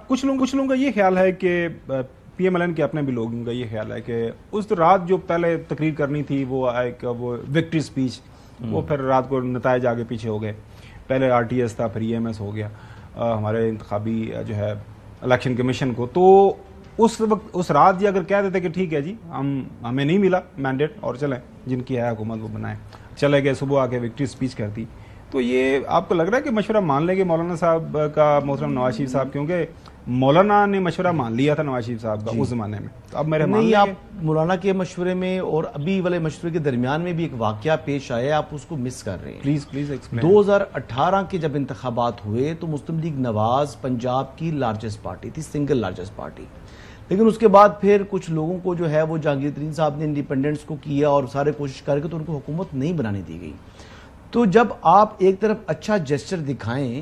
کچھ لوگوں کا یہ خیال ہے کہ پی ایم ایل این کے اپنے بھی لوگوں کا یہ خیال ہے کہ اس رات جو پہلے تقریر کرنی تھی وہ وکٹری سپیچ، وہ پھر رات کو نتائج آگے پیچھے ہو گئے. پہلے آر ٹی ایس تھا، پھر ای ایم ایس ہو گیا ہمارے انتخابی جو ہے الیکشن کمیشن کو. تو اس وقت اس رات جی اگر کہہ دیتے کہ ٹھیک ہے جی ہمیں نہیں ملا مینڈیٹ اور چلیں جن کی ہے حکومت وہ بنائیں، چلے گئے صبح آ کے وکٹری سپیچ کر دی، تو یہ آپ کو لگ رہا ہے کہ مشورہ مان لیں گے مولانا صاحب کا محترم نواز شریف صاحب؟ کیونکہ مولانا نے مشورہ مان لیا تھا نواز شریف صاحب کا اس زمانے میں، تو اب میرے نہیں، آپ مولانا کے مشورے میں اور ابھی والے مشورے کے درمیان میں بھی ایک واقعہ پیش آیا ہے، آپ اس کو مس کر رہے ہیں. Please explain. 2018 کے جب انتخابات ہوئے تو مسلم لیگ نواز پنجاب کی لارجسٹ پارٹی تھی، سنگل لارجسٹ پارٹی. لیکن اس کے بعد پھر کچھ لوگوں کو جو ہے وہ جہانگیر ترین صاحب نے انڈیپینڈنس کو کیا اور سارے کوشش کر کے تو ان کو حکومت نہیں بنانے دی گئی. تو جب آپ ایک طرف اچھا جسچر دکھائیں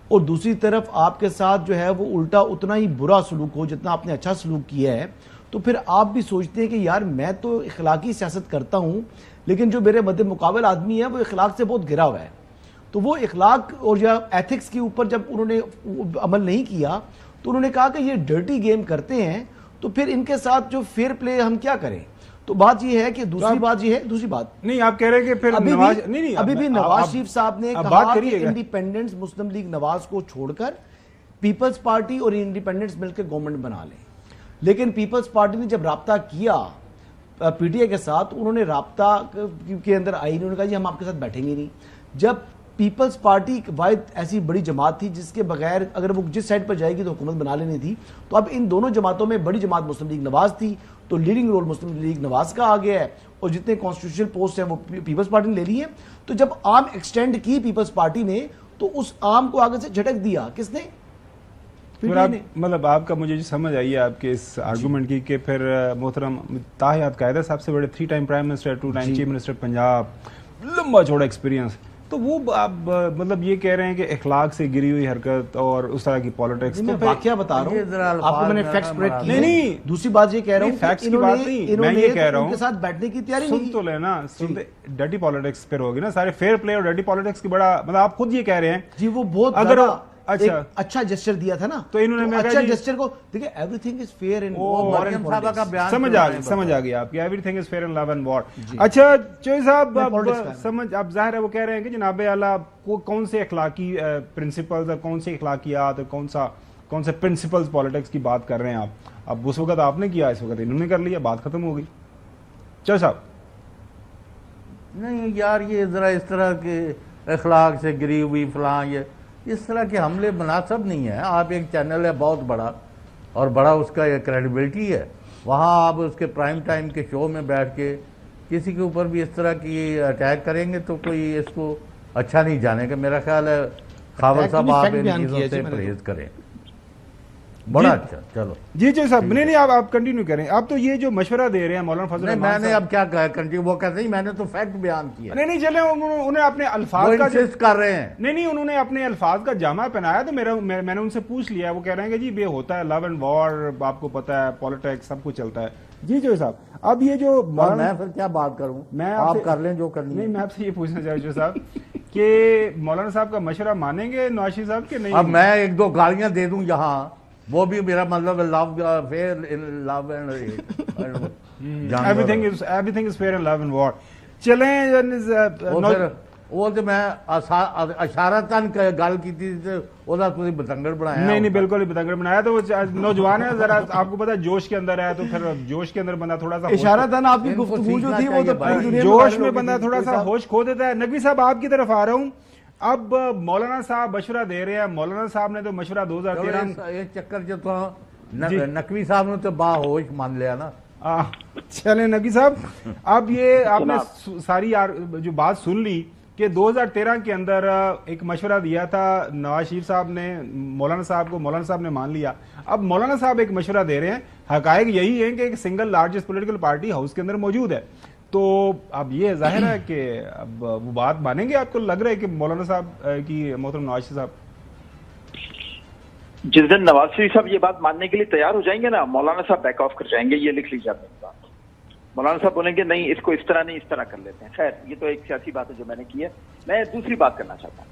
اور دوسری طرف آپ کے ساتھ جو ہے وہ الٹا اتنا ہی برا سلوک ہو جتنا آپ نے اچھا سلوک کیا ہے، تو پھر آپ بھی سوچتے ہیں کہ یار میں تو اخلاقی سیاست کرتا ہوں لیکن جو میرے مد مقابل آدمی ہے وہ اخلاق سے بہت گرا ہوا ہے. تو وہ اخلاق اور یا ایتھکس کے اوپر جب انہوں نے عمل نہیں کیا تو انہوں نے کہا کہ یہ ڈرٹی گیم کرتے ہیں، تو پھر ان کے ساتھ جو فیئر پلے ہم کیا کریں. تو بات یہ ہے کہ دوسری بات نہیں، آپ کہہ رہے کہ پھر ابھی بھی نواز شریف صاحب نے کہا کہ انڈیپینڈنس مسلم لیگ نواز کو چھوڑ کر پیپلز پارٹی اور انڈیپینڈنس مل کے گورنمنٹ بنا لیں. لیکن پیپلز پارٹی نے جب رابطہ کیا پی ٹی آئی کے ساتھ، انہوں نے رابطہ کے اندر آئی، انہوں نے کہا جی ہم آپ کے ساتھ بیٹھیں گے نہیں. جب پیپلز پارٹی واحد ایسی بڑی جماعت تھی جس کے بغیر اگر وہ جس سائڈ پر جائے گی تو حکومت بنا لینی تھی، تو اب ان دونوں جماعتوں میں بڑی جماعت مسلم لیگ نواز تھی، تو لیڈنگ رول مسلم لیگ نواز کا آ گیا ہے اور جتنے کانسٹیٹیوشنل پوسٹ ہیں وہ پیپلز پارٹی نے لے لی ہیں. تو جب آرم ایکسٹینڈ کی پیپلز پارٹی نے تو اس آرم کو آگے سے جھٹک دیا کس نے؟ مطلب آپ کا مجھے سمجھ آئی ہے آپ کے اس آرگومنٹ کی کہ پھر محترم طاہر قائدہ صاحب سے بڑے 3 time prime minister, 2 time chief minister Punjab, لمبا چوڑا ایکسپیرینس، تو وہ آپ مطلب یہ کہہ رہے ہیں کہ اخلاق سے گری ہوئی حرکت اور اس طرح کی پالیٹکس. میں واقعہ بتا رہا ہوں آپ کو، میں نے فیکٹس بریک کی. نہیں، دوسری بات یہ کہہ رہا ہوں فیکٹس کی بات نہیں، میں یہ کہہ رہا ہوں ان کے ساتھ بیٹھنے کی تیاری نہیں. سن تو لینا، ڈرٹی پالیٹکس پھر ہوگی نا، سارے فیئر پلے اور ڈرٹی پالیٹکس کی بڑا مطلب آپ خود یہ کہہ رہے ہیں جی وہ بہت اگر اچھا جسچر دیا تھا نا، تو انہوں نے اچھا جسچر کو دیکھیں everything is fair in سمجھ آ گیا آپ کی everything is fair in love and war. اچھا چوہے صاحب سمجھ اب ظاہر ہے وہ کہہ رہے ہیں کہ جناب اعلیٰ کون سے اخلاقی پرنسپلز اور کون سے اخلاقیات اور کون سے پرنسپلز پالیٹکس کی بات کر رہے ہیں آپ؟ اب اس وقت آپ نے کیا، اس وقت انہوں نے کر لیا، بات ختم ہو گئی. چوہے صاحب نہیں یار، یہ ذرا اس طرح کے اخلاق سے گری ہوئی فلاں یہ اس طرح کے حملے مناسب نہیں ہیں. آپ ایک چینل ہے بہت بڑا اور بڑا اس کا کریڈیبلٹی ہے، وہاں آپ اس کے پرائم ٹائم کے شو میں بیٹھ کے کسی کے اوپر بھی اس طرح کی اٹیک کریں گے تو کوئی اس کو اچھا نہیں جانے گا. میرا خیال ہے خاور صاحب آپ ان چیزوں سے پرہیز کریں. بڑا اچھا، چلو جی صاحب. نہیں آپ کنٹینیو کریں. آپ تو یہ جو مشورہ دے رہے ہیں مولانا فضل الرحمان میں نے اب کیا کنٹینیو، وہ کہتے ہیں میں نے تو فیکٹ بیان کیا. نہیں چلیں، انہیں اپنے الفاظ کا کر رہے ہیں. نہیں انہوں نے اپنے الفاظ کا جامع پہنایا تو میں نے ان سے پوچھ لیا، وہ کہہ رہے ہیں کہ جی یہ ہوتا ہے لو اینڈ وار، آپ کو پتا ہے پالیٹکس سب کچھ چلتا ہے. جی صاحب اب یہ جو میں پھر کیا بات کروں، آپ کر لیں جو کرنی. نہیں میں آپ سے یہ پوچھنا چاہ رہا صاحب کہ مولانا صاحب کا مشورہ مانیں گے نواز شریف صاحب کے نہیں؟ اب میں 1-2 گالیاں دے دوں یہاں، وہ بھی میرا مطلب everything is fair in love and war. چلیں وہ تو میں اشارتاً گل کی تھی وہ بتنگڑ بنایا. نہیں بالکل ہی بتنگڑ بنایا. تو وہ نوجوان ہے ذرا آپ کو پتا جوش کے اندر ہے، تو پھر جوش کے اندر بندہ تھوڑا سا اشارتاً آپ کی گفتگو جو تھی وہ تو جوش میں بندہ تھوڑا سا ہوش کھو دیتا ہے. نقوی صاحب آپ کی طرف آ رہا ہوں. اب مولانا صاحب مشورہ دے رہے ہیں، مولانا صاحب نے تو مشورہ 2013 ایک چکر جو تو نقوی صاحب نے تو باہوش مان لیا نا. چلیں نقوی صاحب اب یہ آپ نے ساری جو بات سن لی کہ 2013 کے اندر ایک مشورہ دیا تھا نواز شریف صاحب نے مولانا صاحب کو، مولانا صاحب نے مان لیا. اب مولانا صاحب ایک مشورہ دے رہے ہیں، حقائق یہی ہیں کہ ایک single largest political party house کے اندر موجود ہے. تو اب یہ ظاہر ہے کہ اب وہ بات مانیں گے؟ آپ کو لگ رہا ہے کہ مولانا صاحب کی محترم نواز شریف صاحب جس دن نواز شریف صاحب یہ بات ماننے کے لیے تیار ہو جائیں گے نا، مولانا صاحب بیک آف کر جائیں گے. یہ لکھ لیجیے آپ بات. مولانا صاحب بولیں گے نہیں اس کو اس طرح نہیں اس طرح کر لیتے ہیں. خیر یہ تو ایک سیاسی بات ہے جو میں نے کی ہے. میں دوسری بات کرنا چاہتا ہوں.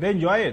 They enjoy it.